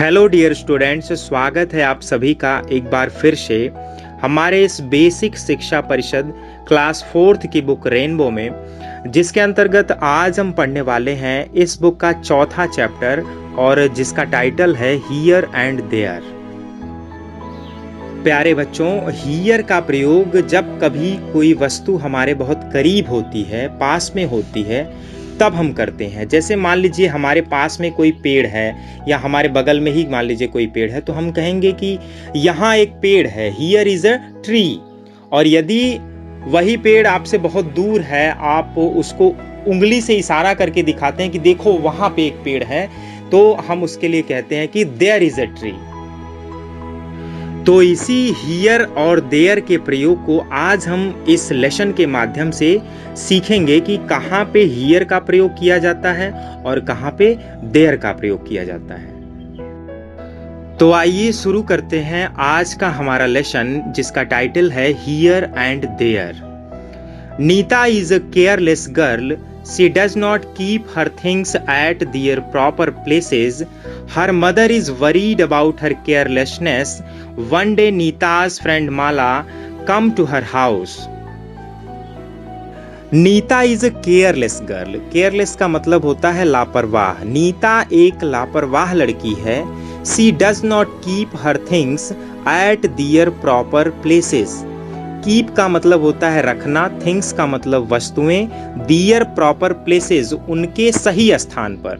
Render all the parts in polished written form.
Hello dear students, स्वागत है आप सभी का एक बार फिर से हमारे इस बेसिक शिक्षा परिषद क्लास 4th की बुक रेनबो में, जिसके अंतर्गत आज हम पढ़ने वाले हैं इस बुक का चौथा चैप्टर और जिसका टाइटल है हियर एंड देयर। प्यारे बच्चों, हियर का प्रयोग जब कभी कोई वस्तु हमारे बहुत करीब होती है, पास में होती है, तब हम करते हैं। जैसे मान लीजिए हमारे पास में कोई पेड़ है या हमारे बगल में ही मान लीजिए कोई पेड़ है, तो हम कहेंगे कि यहाँ एक पेड़ है, हियर इज अ ट्री। और यदि वही पेड़ आपसे बहुत दूर है, आप उसको उंगली से इशारा करके दिखाते हैं कि देखो वहां पे एक पेड़ है, तो हम उसके लिए कहते हैं कि देयर इज अ ट्री। तो इसी हियर और देयर के प्रयोग को आज हम इस लेसन के माध्यम से सीखेंगे कि कहाँ पे हियर का प्रयोग किया जाता है और कहाँ पे देयर का प्रयोग किया जाता है। तो आइए शुरू करते हैं आज का हमारा लेसन, जिसका टाइटल है here and there. Neeta is a careless girl. She does not keep her things at their proper places. Her mother is worried about her carelessness. One day Nita's friend Mala come to her house. Neeta is a careless girl. Careless का मतलब होता है लापरवाह. नीता एक लापरवाह लड़की है. She does not keep her things at their proper places. Keep का मतलब होता है रखना, थिंग्स का मतलब वस्तुएं, दियर प्रॉपर प्लेसेस उनके सही स्थान पर.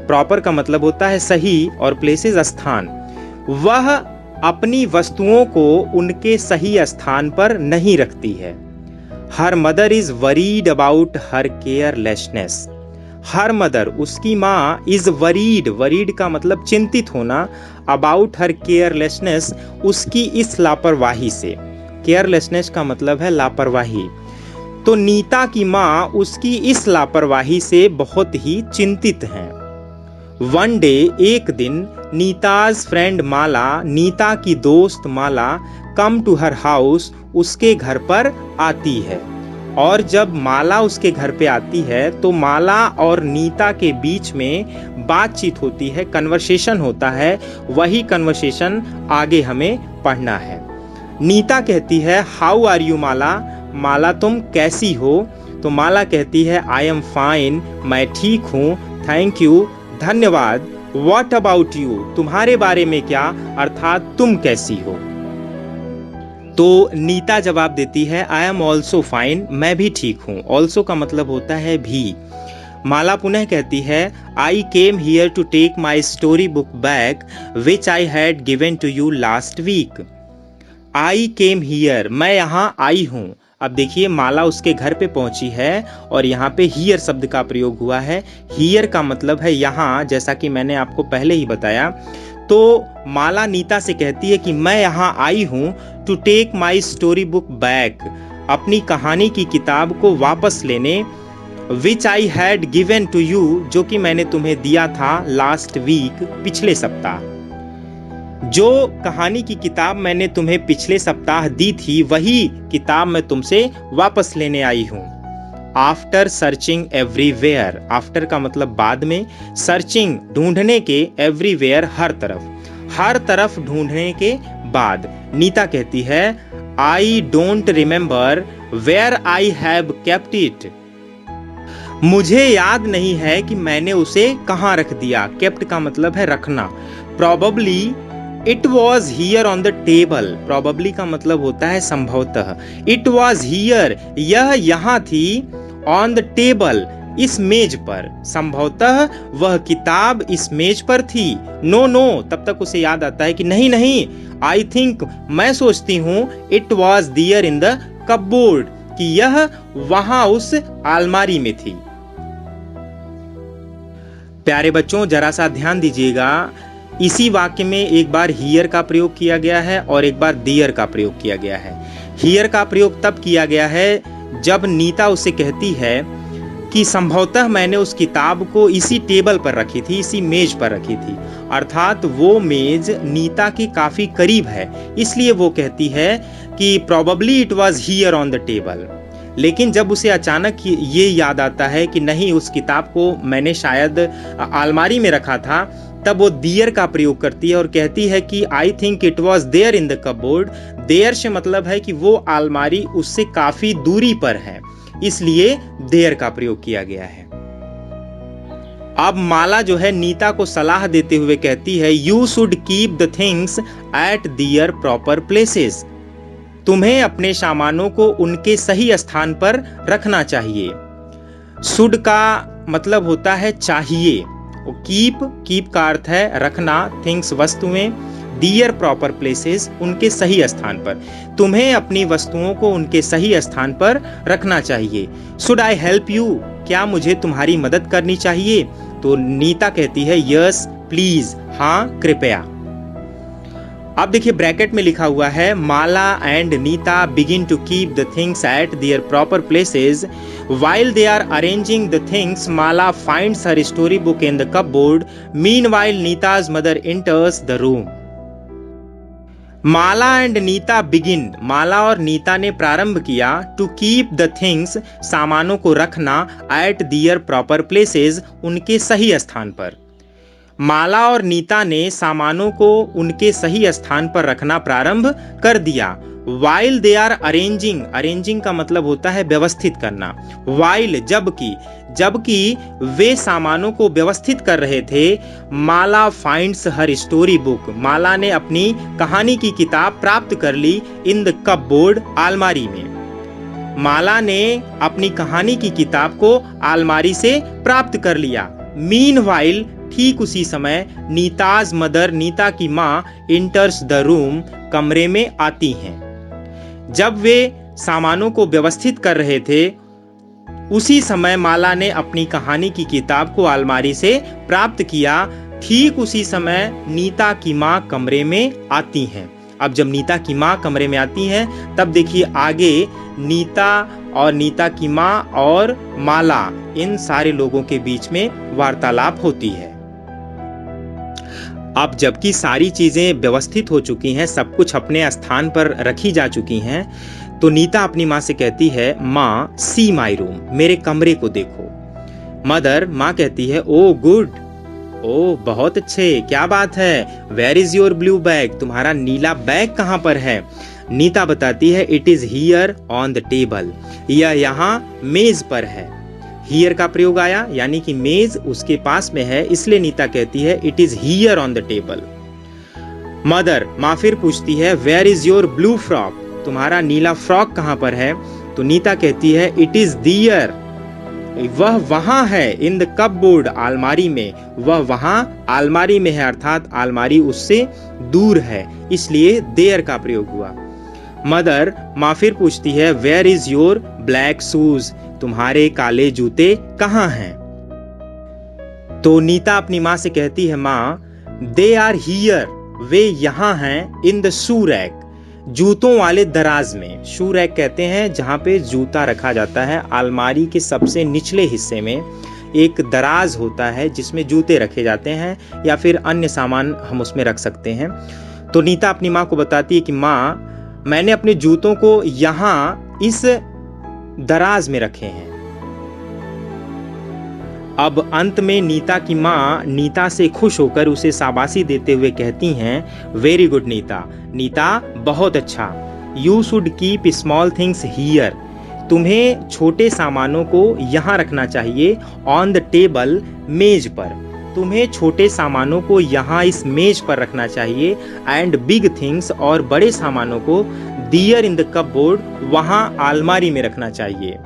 प्रॉपर का मतलब होता है सही और प्लेसेस स्थान. वह अपनी वस्तुओं को उनके सही स्थान पर नहीं रखती है. Her mother is worried about her carelessness. Her mother उसकी माँ इज वरीड, वरीड का मतलब चिंतित होना, अबाउट हर केयरलेसनेस उसकी इस लापरवाही से. केयरलेसनेस का मतलब है लापरवाही. तो नीता की माँ उसकी इस लापरवाही से बहुत ही चिंतित हैं. वन डे एक दिन, नीताज फ्रेंड माला, नीता की दोस्त माला, कम टू हर हाउस उसके घर पर आती है. और जब माला उसके घर पे आती है तो माला और नीता के बीच में बातचीत होती है, कन्वर्सेशन होता है. वही कन्वर्सेशन आगे हमें पढ़ना है. नीता कहती है हाउ आर यू माला. माला तुम कैसी हो. तो माला कहती है आई एम फाइन, मैं ठीक हूँ, थैंक यू, धन्यवाद. व्हाट अबाउट यू, तुम्हारे बारे में क्या, अर्थात तुम कैसी हो. तो नीता जवाब देती है आई एम ऑल्सो फाइन, मैं भी ठीक हूँ. ऑल्सो का मतलब होता है भी. माला पुनः कहती है I came here to take my story book back which I had given to you last week. I came here, मैं यहाँ आई हूँ. अब देखिए माला उसके घर पे पहुंची है और यहाँ पे हियर शब्द का प्रयोग हुआ है. हियर का मतलब है यहाँ, जैसा कि मैंने आपको पहले ही बताया. तो माला नीता से कहती है कि मैं यहाँ आई हूँ to take my story book back, अपनी कहानी की किताब को वापस लेने. Which I had given to you, जो कि मैंने तुम्हें दिया था लास्ट वीक, पिछले सप्ताह. जो कहानी की किताब मैंने तुम्हें पिछले सप्ताह दी थी, वही किताब मैं तुमसे वापस लेने आई हूँ. आफ्टर सर्चिंग एवरीवेयर, आफ्टर का मतलब बाद में, सर्चिंग ढूंढने के, एवरीवेयर हर तरफ, हर तरफ ढूंढने के बाद. नीता कहती है I don't remember where I have kept it. मुझे याद नहीं है कि मैंने उसे कहाँ रख दिया. केप्ट का मतलब है रखना. Probably it was here on the table. Probably का मतलब होता है संभवतः. इट वॉज हियर, यह यहाँ थी, ऑन द टेबल, इस मेज पर. संभवतः वह किताब इस मेज पर थी. नो नो, तब तक उसे याद आता है कि नहीं नहीं, आई थिंक, मैं सोचती हूँ, it was there in the cupboard, कि यह वहां उस अलमारी में थी. प्यारे बच्चों, जरा सा ध्यान दीजिएगा. इसी वाक्य में एक बार हियर का प्रयोग किया गया है और एक बार देयर का प्रयोग किया गया है. हियर का प्रयोग तब किया गया है जब नीता उसे कहती है कि संभवतः मैंने उस किताब को इसी टेबल पर रखी थी, इसी मेज पर रखी थी. अर्थात वो मेज नीता के काफी करीब है, इसलिए वो कहती है कि probably it was here on the table. लेकिन जब उसे अचानक ये याद आता है कि नहीं, उस किताब को मैंने शायद अलमारी में रखा था, तब वो दियर का प्रयोग करती है और कहती है कि I think it was there in the cupboard. There से मतलब है कि वो अलमारी उससे काफी दूरी पर है, इसलिए देयर का प्रयोग किया गया है। अब माला जो है नीता को सलाह देते हुए कहती है you should keep the things at their proper places. तुम्हें अपने सामानों को उनके सही स्थान पर रखना चाहिए। शुड का मतलब होता है चाहिए, कीप का अर्थ है रखना, थिंग्स वस्तुएं, दियर प्रॉपर प्लेसेस उनके सही स्थान पर। तुम्हें अपनी वस्तुओं को उनके सही स्थान पर रखना चाहिए। शुड आई हेल्प यू, क्या मुझे तुम्हारी मदद करनी चाहिए? तो नीता कहती है यस प्लीज, हाँ कृपया। अब देखिए ब्रैकेट में लिखा हुआ है Mala and Nita begin to keep the things at their proper places. While they are arranging the things, Mala finds her storybook in the cupboard. Meanwhile, Nita's mother enters the room. Mala and Nita begin, Mala और नीता ने प्रारंभ किया to keep the things, सामानों को रखना, eight their proper places, उनके सही स्थान पर। माला और नीता ने सामानों को उनके सही स्थान पर रखना प्रारंभ कर दिया। While they are arranging, arranging का मतलब होता है व्यवस्थित करना। वाइल जबकि वे सामानों को व्यवस्थित कर रहे थे। माला फाइंड्स हर स्टोरी बुक, माला ने अपनी कहानी की किताब प्राप्त कर ली इन द कपबोर्ड, अलमारी में। माला ने अपनी कहानी की किताब को अलमारी से प्राप्त कर लिया। मीनवाइल, ठीक उसी समय, नीताज मदर, नीता की माँ, इंटर्स द रूम, कमरे में आती हैं। जब वे सामानों को व्यवस्थित कर रहे थे उसी समय माला ने अपनी कहानी की किताब को अलमारी से प्राप्त किया। ठीक उसी समय नीता की माँ कमरे में आती हैं। अब जब नीता की माँ कमरे में आती हैं तब देखिए आगे नीता और नीता की माँ और माला, इन सारे लोगों के बीच में वार्तालाप होती है। अब जबकि सारी चीजें व्यवस्थित हो चुकी हैं, सब कुछ अपने स्थान पर रखी जा चुकी हैं, तो नीता अपनी माँ से कहती है माँ सी माई रूम, मेरे कमरे को देखो। मदर, माँ कहती है ओ गुड, ओ बहुत अच्छे, क्या बात है। Where is your blue bag, तुम्हारा नीला बैग कहाँ पर है? नीता बताती है it is here on the table, यह यहाँ मेज पर है। हियर का प्रयोग आया, यानी कि मेज उसके पास में है, इसलिए नीता कहती है it is here on the table. Mother, माँ फिर पूछती है where is your blue frock, तुम्हारा नीला फ्रॉक कहाँ पर है? तो नीता कहती है इट इज दियर, वह वहां है, इन द कपबोर्ड, अलमारी में, वह वहां अलमारी में है, अर्थात अलमारी उससे दूर है, इसलिए देयर का प्रयोग हुआ। मदर, माँ फिर पूछती है where is your black shoes, तुम्हारे काले जूते कहाँ हैं? तो नीता अपनी माँ से कहती है माँ दे आर हियर, वे यहाँ हैं, इन द शू रैक, जूतों वाले दराज में। शू रैक कहते हैं जहाँ पे जूता रखा जाता है। अलमारी के सबसे निचले हिस्से में एक दराज होता है जिसमें जूते रखे जाते हैं या फिर अन्य सामान हम उसमें रख सकते हैं। तो नीता अपनी माँ को बताती है कि माँ मैंने अपने जूतों को यहाँ इस दराज में रखे हैं। अब अंत में नीता की माँ नीता से खुश होकर उसे शाबाशी देते हुए कहती हैं वेरी गुड नीता, नीता बहुत अच्छा। You should keep small things here, तुम्हें छोटे सामानों को यहाँ रखना चाहिए। ऑन द टेबल, मेज पर, तुम्हें छोटे सामानों को यहाँ इस मेज पर रखना चाहिए। एंड बिग थिंग्स, और बड़े सामानों को दियर इन द कपबोर्ड, वहाँ अलमारी में रखना चाहिए।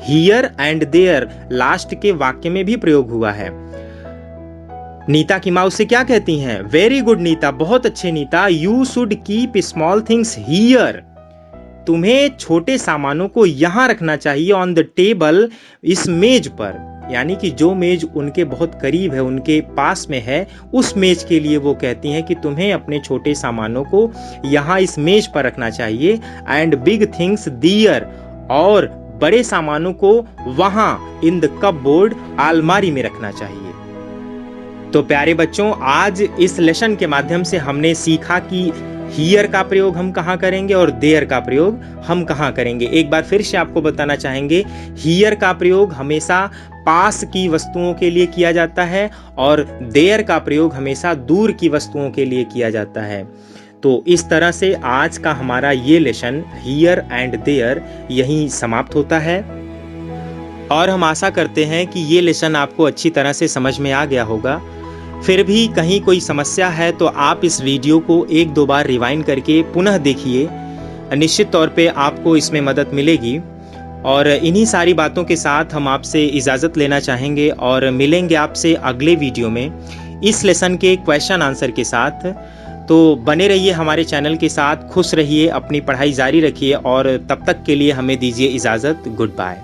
हियर एंड देयर लास्ट के वाक्य में भी प्रयोग हुआ है। नीता की माँ उससे क्या कहती हैं? वेरी गुड नीता, बहुत अच्छे Neeta. You should keep small things here, तुम्हें छोटे सामानों को यहाँ रखना चाहिए। ऑन द टेबल, इस मेज पर, यानी कि जो मेज उनके बहुत करीब है, उनके पास में है, उस मेज के लिए वो कहती हैं कि तुम्हें अपने छोटे सामानों को यहाँ इस मेज पर रखना चाहिए। एंड बिग थिंग्स दियर, और बड़े सामानों को वहाँ इन द कपबोर्ड, अलमारी में रखना चाहिए। तो प्यारे बच्चों, आज इस लेसन के माध्यम से हमने सीखा कि हियर का प्रयोग हम कहाँ करेंगे और देयर का प्रयोग हम कहाँ करेंगे। एक बार फिर से आपको बताना चाहेंगे, हियर का प्रयोग हमेशा पास की वस्तुओं के लिए किया जाता है और देयर का प्रयोग हमेशा दूर की वस्तुओं के लिए किया जाता है। तो इस तरह से आज का हमारा ये लेसन हियर एंड देयर यहीं समाप्त होता है और हम आशा करते हैं कि ये लेसन आपको अच्छी तरह से समझ में आ गया होगा। फिर भी कहीं कोई समस्या है तो आप इस वीडियो को एक दो बार रिवाइंड करके पुनः देखिए, निश्चित तौर पे आपको इसमें मदद मिलेगी। और इन्हीं सारी बातों के साथ हम आपसे इजाज़त लेना चाहेंगे और मिलेंगे आपसे अगले वीडियो में इस लेसन के क्वेश्चन आंसर के साथ। तो बने रहिए हमारे चैनल के साथ, खुश रहिए, अपनी पढ़ाई जारी रखिए और तब तक के लिए हमें दीजिए इजाज़त। Good bye.